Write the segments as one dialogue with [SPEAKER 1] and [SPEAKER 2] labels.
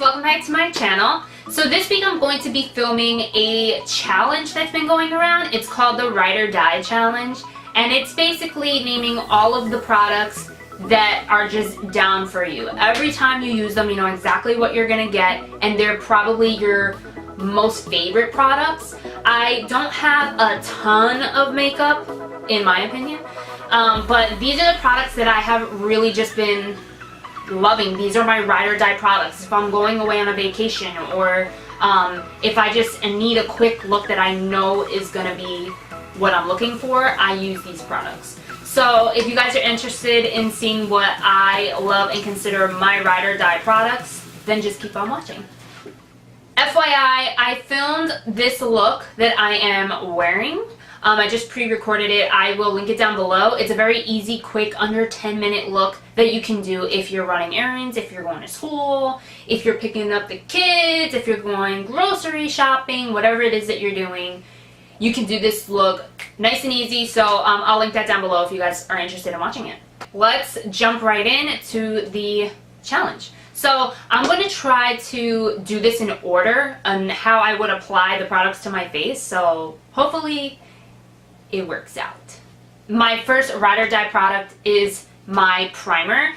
[SPEAKER 1] welcome back to my channel. So this week I'm going to be filming a challenge that's been going around. It's called the Ride or Die Challenge, and it's basically naming all of the products that are just down for you. Every time you use them, you know exactly what you're gonna get, and they're probably your most favorite products. I don't have a ton of makeup, in my opinion, but these are the products that I have really just been loving. These are my ride or die products. If I'm going away on a vacation, or if I just need a quick look that I know is gonna be what I'm looking for, I use these products. So if you guys are interested in seeing what I love and consider my ride or die products, then just keep on watching. FYI, I filmed this look that I am wearing. I just pre-recorded it. I will link it down below. It's a very easy, quick, under 10-minute look that you can do if you're running errands, if you're going to school, if you're picking up the kids, if you're going grocery shopping, whatever it is that you're doing. You can do this look nice and easy, so I'll link that down below if you guys are interested in watching it. Let's jump right in to the challenge. So I'm going to try to do this in order on how I would apply the products to my face, so hopefully it works out. My first ride or die product is my primer.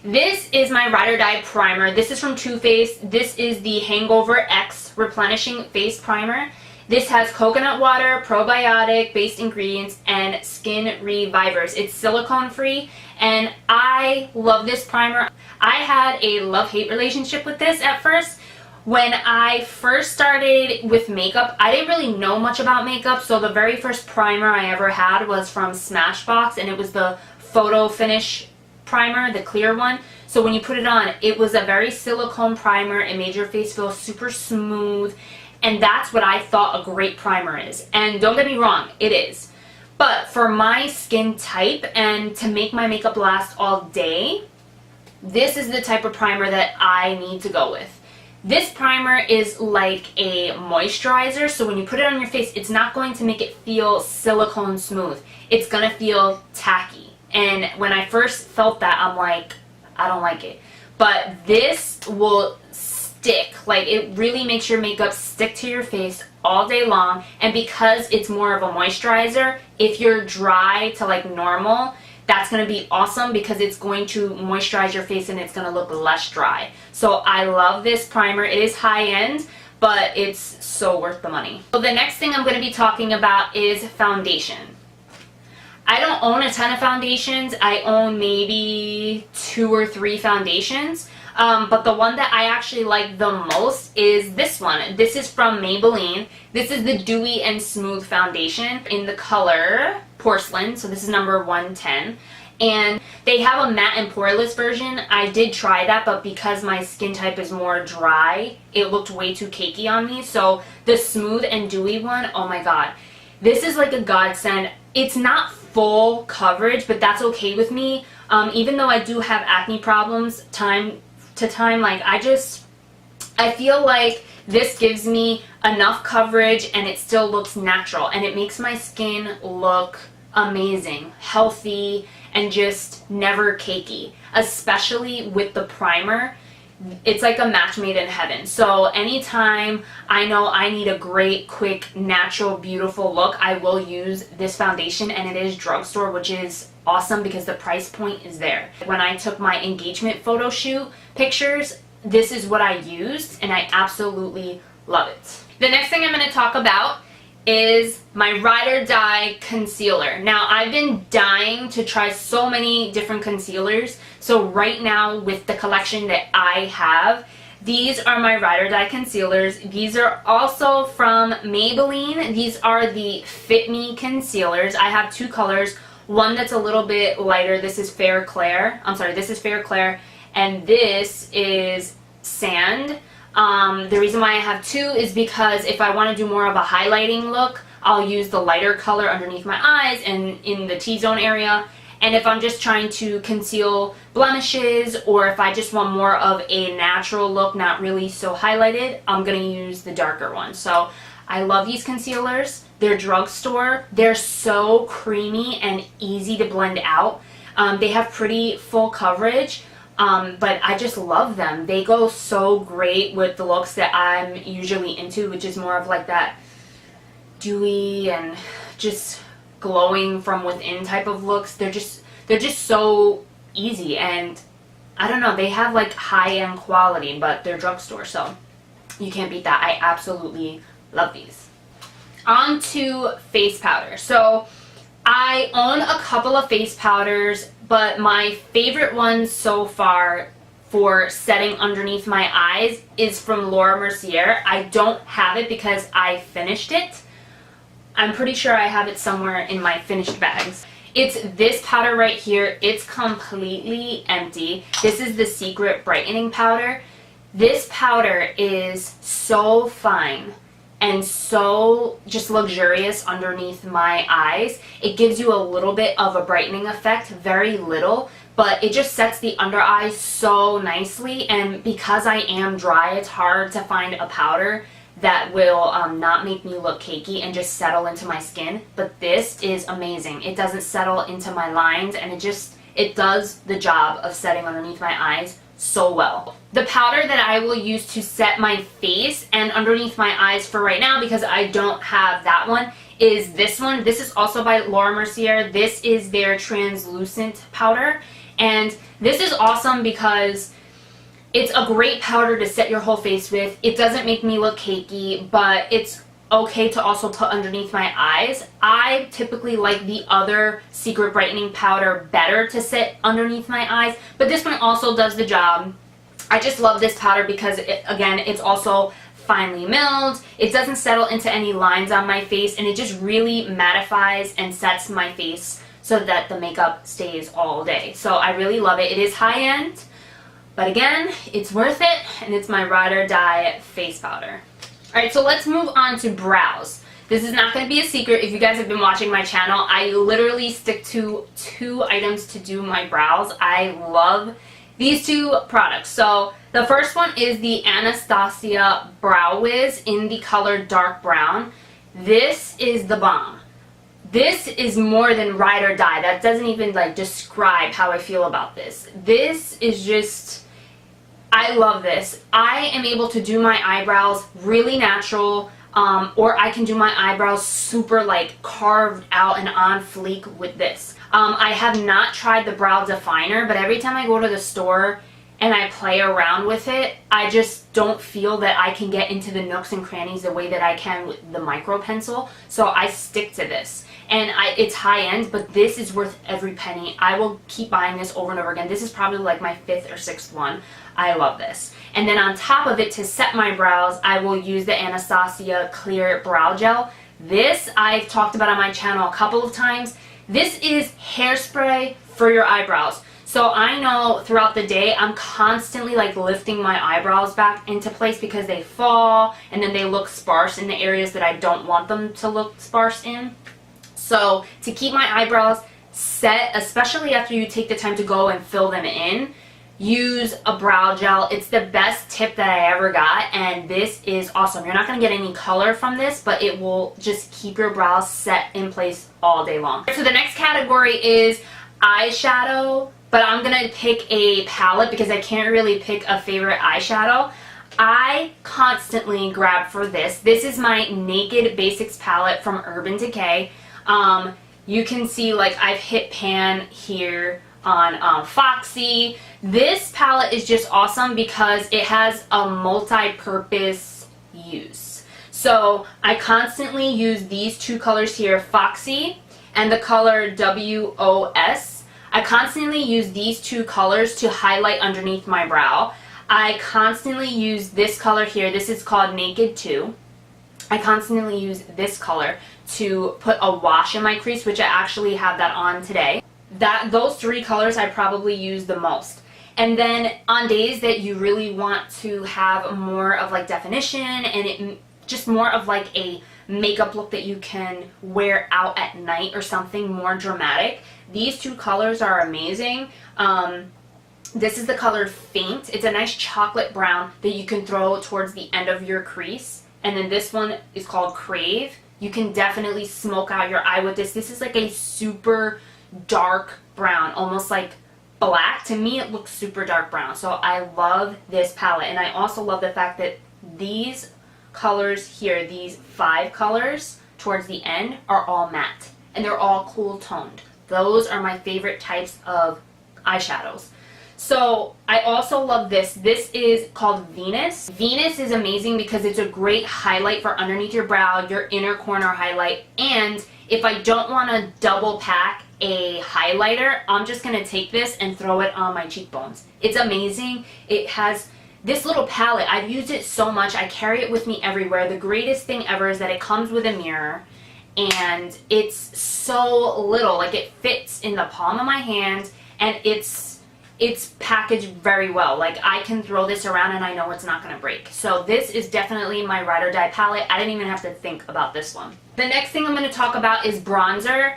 [SPEAKER 1] This is my ride or die primer. This is from Too Faced. This is the Hangover X Replenishing Face Primer. This has coconut water, probiotic-based ingredients, and skin revivers. It's silicone free, and I love this primer. I had a love-hate relationship with this at first. When I first started with makeup, I didn't really know much about makeup, so the very first primer I ever had was from Smashbox, and it was the Photo Finish primer, the clear one. So when you put it on, it was a very silicone primer. It made your face feel super smooth, and that's what I thought a great primer is. And don't get me wrong, it is. But for my skin type and to make my makeup last all day, this is the type of primer that I need to go with. This primer is like a moisturizer, so when you put it on your face, it's not going to make it feel silicone smooth. It's gonna feel tacky. And when I first felt that, I'm like, I don't like it. But this will stick. Like, it really makes your makeup stick to your face all day long. And because it's more of a moisturizer, if you're dry to like normal, that's going to be awesome because it's going to moisturize your face and it's going to look less dry. So I love this primer. It is high-end, but it's so worth the money. So the next thing I'm going to be talking about is foundation. I don't own a ton of foundations. I own maybe 2 or 3 foundations. But the one that I actually like the most is this one. This is from Maybelline. This is the Dewy and Smooth Foundation in the color Porcelain. So this is number 110. And they have a matte and poreless version. I did try that, but because my skin type is more dry, it looked way too cakey on me. So the Smooth and Dewy one, oh my god. This is like a godsend. It's not full coverage, but that's okay with me. Even though I do have acne problems time to time, like I feel like this gives me enough coverage and it still looks natural, and it makes my skin look amazing, healthy, and just never cakey. Especially with the primer, it's like a match made in heaven. So anytime I know I need a great, quick, natural, beautiful look, I will use this foundation, and it is drugstore, which is awesome because the price point is there. When I took my engagement photo shoot pictures, this is what I used, and I absolutely love it. The next thing I'm going to talk about is my ride or die concealer. Now, I've been dying to try so many different concealers, so right now with the collection that I have, these are my ride or die concealers. These are also from Maybelline. These are the Fit Me concealers. I have 2 colors. One that's a little bit lighter. This is Fair Claire. This is Fair Claire, and this is Sand. The reason why I have 2 is because if I want to do more of a highlighting look, I'll use the lighter color underneath my eyes and in the T-zone area. And if I'm just trying to conceal blemishes, or if I just want more of a natural look, not really so highlighted, I'm going to use the darker one. So I love these concealers. They're drugstore. They're so creamy and easy to blend out. They have pretty full coverage, but I just love them. They go so great with the looks that I'm usually into, which is more of like that dewy and just glowing from within type of looks. They're just so easy, and I don't know, they have like high-end quality, but they're drugstore, so you can't beat that. I absolutely love these. On to face powder. So I own a couple of face powders, but my favorite one so far for setting underneath my eyes is from Laura Mercier. I don't have it because I finished it. I'm pretty sure I have it somewhere in my finished bags. It's this powder right here. It's completely empty. This is the Secret Brightening Powder. This powder is so fine and so just luxurious underneath my eyes. It gives you a little bit of a brightening effect, very little, but it just sets the under eye so nicely. And because I am dry, it's hard to find a powder that will not make me look cakey and just settle into my skin. But this is amazing. It doesn't settle into my lines, and it does the job of setting underneath my eyes so well. The powder that I will use to set my face and underneath my eyes for right now, because I don't have that one, is this one. This is also by Laura Mercier. This is their translucent powder, and this is awesome because it's a great powder to set your whole face with. It doesn't make me look cakey, but it's okay to also put underneath my eyes. I typically like the other Secret Brightening Powder better to set underneath my eyes, but this one also does the job. I just love this powder because, again, it's also finely milled. It doesn't settle into any lines on my face, and it just really mattifies and sets my face so that the makeup stays all day. So I really love it. It is high-end, but again, it's worth it, and it's my ride or die face powder. Alright, so let's move on to brows. This is not going to be a secret if you guys have been watching my channel. I literally stick to 2 items to do my brows. I love these 2 products. So the first one is the Anastasia Brow Wiz in the color dark brown. This is the bomb. This is more than ride or die. That doesn't even like describe how I feel about this. This is just, I love this. I am able to do my eyebrows really natural, or I can do my eyebrows super like carved out and on fleek with this. I have not tried the brow definer, but every time I go to the store and I play around with it, I just don't feel that I can get into the nooks and crannies the way that I can with the micro pencil. So I stick to this. And it's high-end, but this is worth every penny. I will keep buying this over and over again. This is probably like my 5th or 6th one. I love this. And then on top of it, to set my brows, I will use the Anastasia Clear Brow Gel. This I've talked about on my channel a couple of times. This is hairspray for your eyebrows. So I know throughout the day I'm constantly like lifting my eyebrows back into place because they fall and then they look sparse in the areas that I don't want them to look sparse in. So to keep my eyebrows set, especially after you take the time to go and fill them in, use a brow gel. It's the best tip that I ever got, and this is awesome. You're not going to get any color from this, but it will just keep your brows set in place all day long. So the next category is eyeshadow, but I'm going to pick a palette because I can't really pick a favorite eyeshadow. I constantly grab for this. This is my Naked Basics palette from Urban Decay. You can see like I've hit pan here on Foxy. This palette is just awesome because it has a multi-purpose use. So I constantly use these 2 colors here, Foxy and the color WOS. I constantly use these 2 colors to highlight underneath my brow. I constantly use this color here. This is called Naked 2. I constantly use this color to put a wash in my crease, which I actually have that on today. Those 3 colors I probably use the most. And then on days that you really want to have more of like definition and it just more of like a makeup look that you can wear out at night or something more dramatic, these 2 colors are amazing. This is the color Faint. It's a nice chocolate brown that you can throw towards the end of your crease. And then this one is called Crave. You can definitely smoke out your eye with this. This is like a super dark brown, almost like black, to me it looks super dark brown. So I love this palette, and I also love the fact that these colors here, these 5 colors towards the end, are all matte, and they're all cool toned. Those are my favorite types of eyeshadows. So I also love this. This is called Venus. Venus is amazing because it's a great highlight for underneath your brow, your inner corner highlight, and if I don't want to double pack a highlighter, I'm just going to take this and throw it on my cheekbones. It's amazing. It has this little palette. I've used it so much. I carry it with me everywhere. The greatest thing ever is that it comes with a mirror, and it's so little. Like, it fits in the palm of my hand, and it's packaged very well. Like, I can throw this around and I know it's not going to break. So this is definitely my Ride or Die palette. I didn't even have to think about this one. The next thing I'm going to talk about is bronzer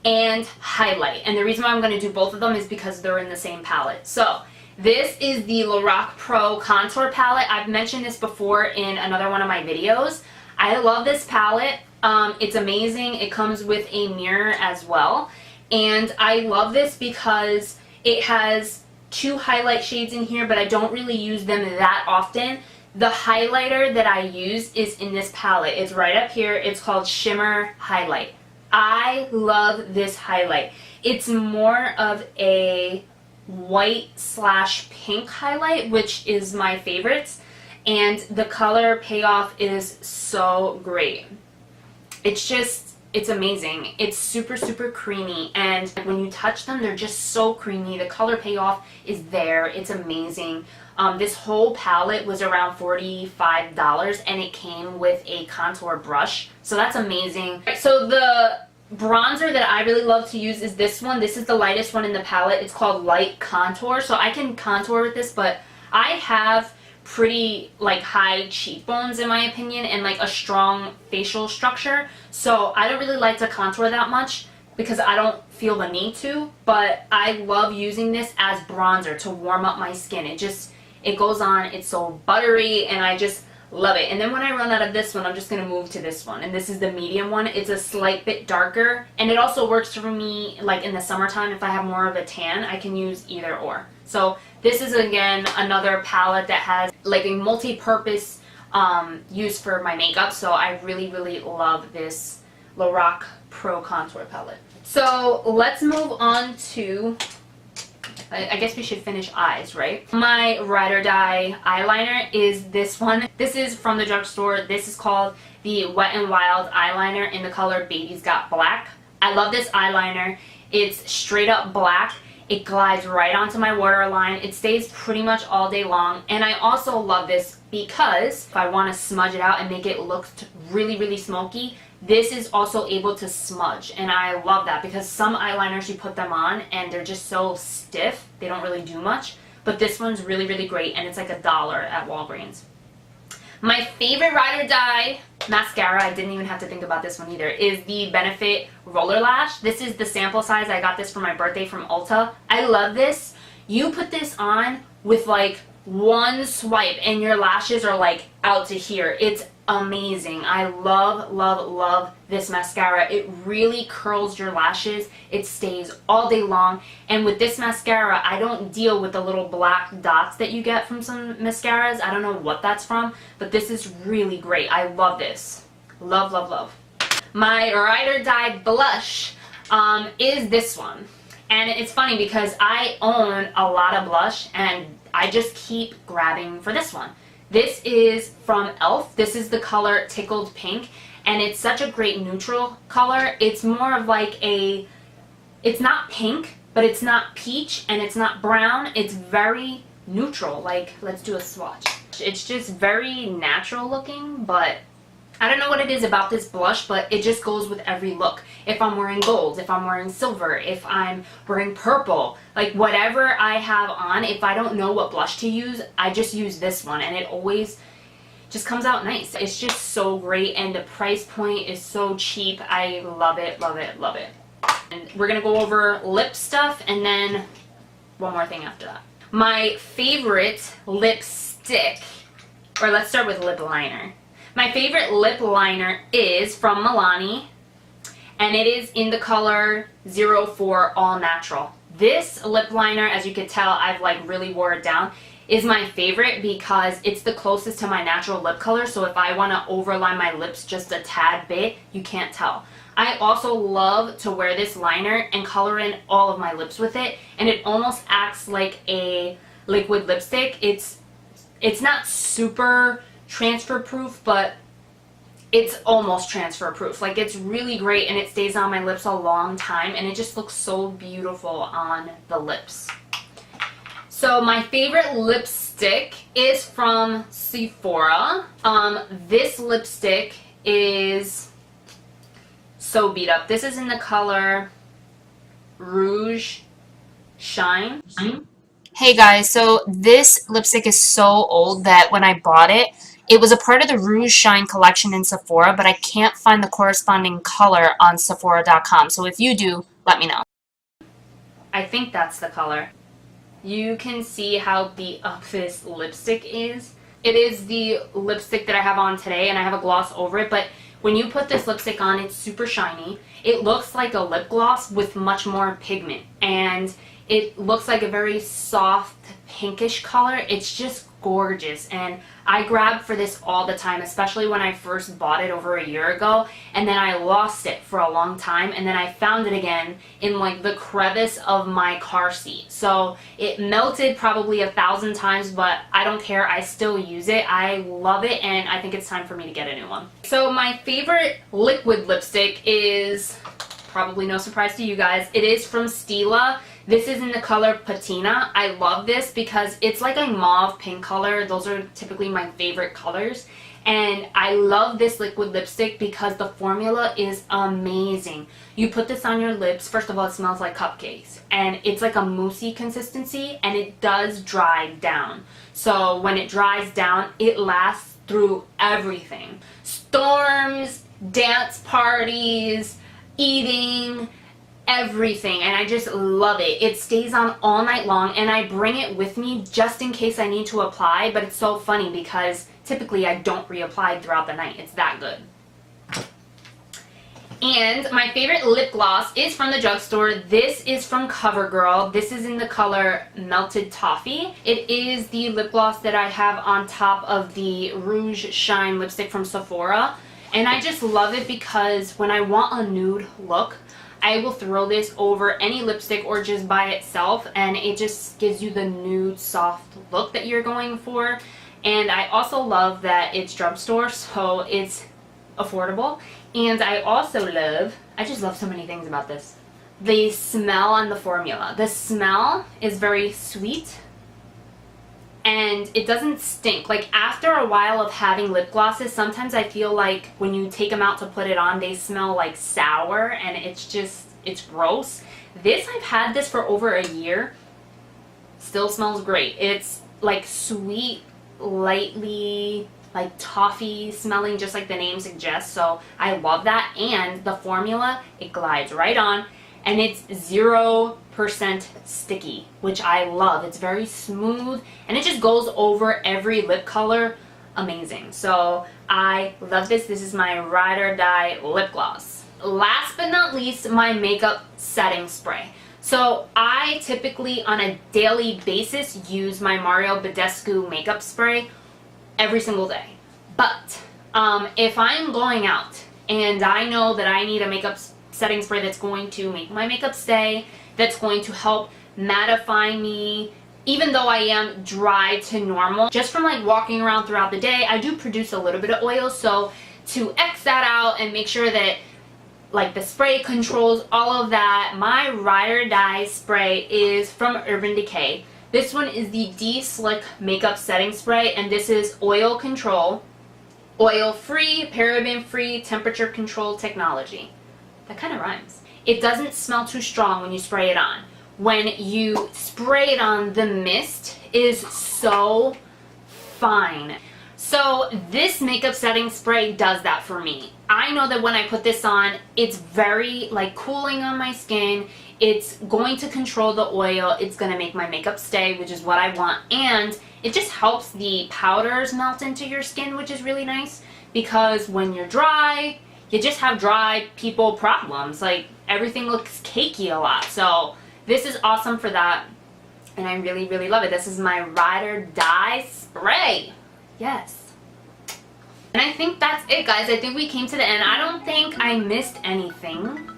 [SPEAKER 1] and highlight. And the reason why I'm going to do both of them is because they're in the same palette. So this is the Lorac Pro Contour Palette. I've mentioned this before in another one of my videos. I love this palette. It's amazing. It comes with a mirror as well. And I love this because it has 2 highlight shades in here, but I don't really use them that often. The highlighter that I use is in this palette. It's right up here. It's called Shimmer Highlight. I love this highlight. It's more of a white/pink highlight, which is my favorites, and the color payoff is so great. It's amazing. It's super, super creamy, and when you touch them, they're just so creamy. The color payoff is there. It's amazing. This whole palette was around $45, and it came with a contour brush, so that's amazing. So the bronzer that I really love to use is this one. This is the lightest one in the palette. It's called Light Contour, so I can contour with this, but I have pretty like high cheekbones in my opinion, and like a strong facial structure, so I don't really like to contour that much because I don't feel the need to, but I love using this as bronzer to warm up my skin. It goes on, it's so buttery, and I just love it. And then when I run out of this one, I'm just gonna move to this one, and this is the medium one. It's a slight bit darker, and it also works for me like in the summertime. If I have more of a tan, I can use either or. So this is again another palette that has like a multi-purpose use for my makeup, so I really, really love this Lorac Pro Contour Palette. So let's move on to, I guess we should finish eyes, right? My Ride or Die eyeliner is this one. This is from the drugstore. This is called the Wet n Wild eyeliner in the color Baby's Got Black. I love this eyeliner. It's straight up black. It glides right onto my waterline. It stays pretty much all day long. And I also love this because if I want to smudge it out and make it look really, really smoky, this is also able to smudge. And I love that because some eyeliners you put them on and they're just so stiff, they don't really do much. But this one's really, really great, and it's like $1 at Walgreens. My favorite Ride or Die mascara, I didn't even have to think about this one either, is the Benefit Roller Lash. This is the sample size. I got this for my birthday from Ulta. I love this. You put this on with like one swipe and your lashes are like out to here. It's amazing. I love, love, love this mascara. It really curls your lashes. It stays all day long. And with this mascara, I don't deal with the little black dots that you get from some mascaras. I don't know what that's from, but this is really great. I love this. Love, love, love. My Ride or Die blush is this one. And it's funny because I own a lot of blush and I just keep grabbing for this one. This is from e.l.f. This is the color Tickled Pink, and it's such a great neutral color. It's more of like a, it's not pink, but it's not peach, and it's not brown. It's very neutral. Like, let's do a swatch. It's just very natural looking, but I don't know what it is about this blush, but it just goes with every look. If I'm wearing gold, if I'm wearing silver, if I'm wearing purple, like whatever I have on, if I don't know what blush to use, I just use this one, and it always just comes out nice. It's just so great, and the price point is so cheap. I love it, love it, love it. And we're gonna go over lip stuff, and then one more thing after that. My favorite lipstick, or let's start with lip liner. My favorite lip liner is from Milani, and it is in the color 04 All Natural. This lip liner, as you could tell, I've like really wore it down, is my favorite because it's the closest to my natural lip color. So if I want to overline my lips just a tad bit, you can't tell. I also love to wear this liner and color in all of my lips with it, and it almost acts like a liquid lipstick. It's not super transfer proof, but it's almost transfer proof. Like, it's really great, and it stays on my lips a long time, and it just looks so beautiful on the lips. So my favorite lipstick is from Sephora. This lipstick is so beat up. This is in the color Rouge Shine. Hey guys, so this lipstick is so old that when I bought it, it was a part of the Rouge Shine collection in Sephora, but I can't find the corresponding color on Sephora.com. So if you do, let me know. I think that's the color. You can see how beat up this lipstick is. It is the lipstick that I have on today, and I have a gloss over it, but when you put this lipstick on, it's super shiny. It looks like a lip gloss with much more pigment, and it looks like a very soft pinkish color. It's just gorgeous, and I grab for this all the time, especially when I first bought it over a year ago, and then I lost it for a long time, and then I found it again in like the crevice of my car seat. So it melted probably 1,000 times, but I don't care. I still use it. I love it, and I think it's time for me to get a new one. So my favorite liquid lipstick is, probably no surprise to you guys, it is from Stila. This is in the color Patina. I love this because it's like a mauve pink color. Those are typically my favorite colors. And I love this liquid lipstick because the formula is amazing. You put this on your lips. First of all, it smells like cupcakes. And it's like a moussey consistency, and it does dry down. So when it dries down, it lasts through everything. Storms, dance parties, eating, everything, and I just love it. It stays on all night long, and I bring it with me just in case I need to apply, but it's so funny because typically I don't reapply throughout the night. It's that good. And my favorite lip gloss is from the drugstore. This is from CoverGirl. This is in the color Melted Toffee. It is the lip gloss that I have on top of the Rouge Shine lipstick from Sephora, and I just love it because when I want a nude look, I will throw this over any lipstick or just by itself, and it just gives you the nude soft look that you're going for. And I also love that it's drugstore, so it's affordable. And I also love, I just love so many things about this. The smell on the formula. The smell is very sweet, and it doesn't stink. Like, after a while of having lip glosses, sometimes I feel like when you take them out to put it on, they smell like sour, and it's gross. This, I've had this for over a year. Still smells great. It's like sweet, lightly like toffee smelling, just like the name suggests. So I love that. And the formula, it glides right on, and it's 0% sticky, which I love. It's very smooth, and it just goes over every lip color. Amazing. So I love this. This is my ride or die lip gloss. Last but not least, my makeup setting spray. So I typically on a daily basis use my Mario Badescu makeup spray every single day. But if I'm going out and I know that I need a makeup setting spray that's going to make my makeup stay, that's going to help mattify me, even though I am dry to normal, just from like walking around throughout the day, I do produce a little bit of oil. So to X that out and make sure that like the spray controls all of that, my ride or die spray is from Urban Decay. This one is the D-Slick Makeup Setting Spray, and this is oil control, oil-free, paraben-free, temperature-controlled technology. That kind of rhymes. It doesn't smell too strong when you spray it on. When you spray it on, the mist is so fine. So this makeup setting spray does that for me. I know that when I put this on, it's very like cooling on my skin. It's going to control the oil. It's going to make my makeup stay, which is what I want. And it just helps the powders melt into your skin, which is really nice, because when you're dry, you just have dry people problems. Like, everything looks cakey a lot. So this is awesome for that. And I really, really love it. This is my Ride or Die spray. Yes. And I think that's it, guys. I think we came to the end. I don't think I missed anything.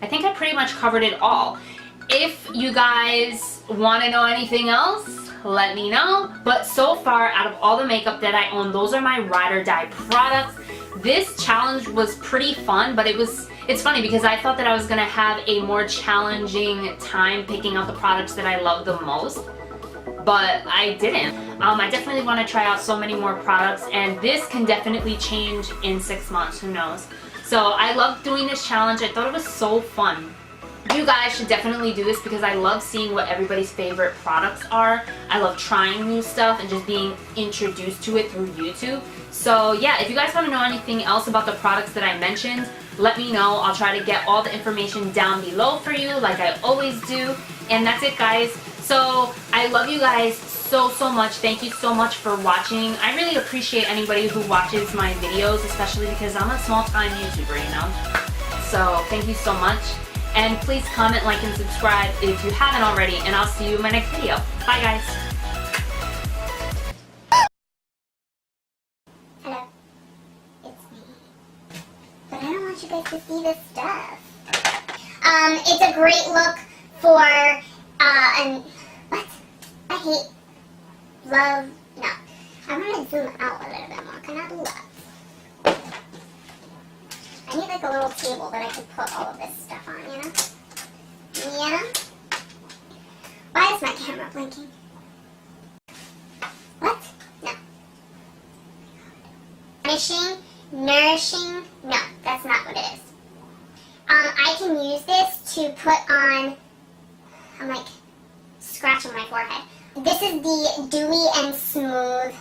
[SPEAKER 1] I think I pretty much covered it all. If you guys want to know anything else, let me know. But so far, out of all the makeup that I own, those are my Ride or Die products. This challenge was pretty fun, but it's funny because I thought that I was going to have a more challenging time picking out the products that I love the most, but I didn't. I definitely want to try out so many more products, and this can definitely change in 6 months, who knows. So I love doing this challenge. I thought it was so fun. You guys should definitely do this because I love seeing what everybody's favorite products are. I love trying new stuff and just being introduced to it through YouTube. So yeah, if you guys want to know anything else about the products that I mentioned, let me know. I'll try to get all the information down below for you like I always do. And that's it, guys. So I love you guys so much. Thank you so much for watching. I really appreciate anybody who watches my videos, especially because I'm a small-time YouTuber, you know. So thank you so much. And please comment, like, and subscribe if you haven't already. And I'll see you in my next video. Bye, guys.
[SPEAKER 2] Hello. It's me. But I don't want you guys to see this stuff. It's a great look for, what? I hate, love, no. I want to zoom out a little bit more. Can I do that? I need like a little table that I can put all of this stuff on, you know? Yeah? Why is my camera blinking? What? No. Nourishing? No, that's not what it is. I can use this to put on, I'm like scratching my forehead. This is the Dewy and Smooth.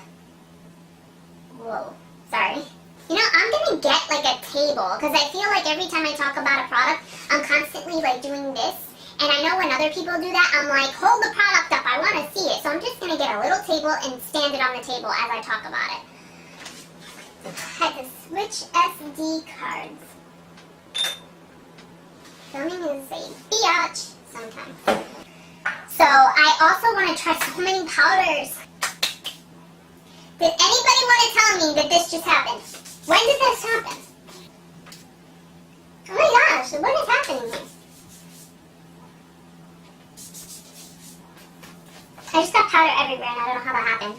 [SPEAKER 2] Whoa, sorry. You know, I'm gonna get like a table because I feel like every time I talk about a product, I'm constantly like doing this. And I know when other people do that, I'm like, hold the product up, I want to see it. So I'm just gonna get a little table and stand it on the table as I talk about it. I had to switch SD cards. Filming is a biatch sometimes. So I also want to try so many powders. Did anybody want to tell me that this just happened? When did this happen? Oh my gosh, what is happening here? I just got powder everywhere and I don't know how that happened.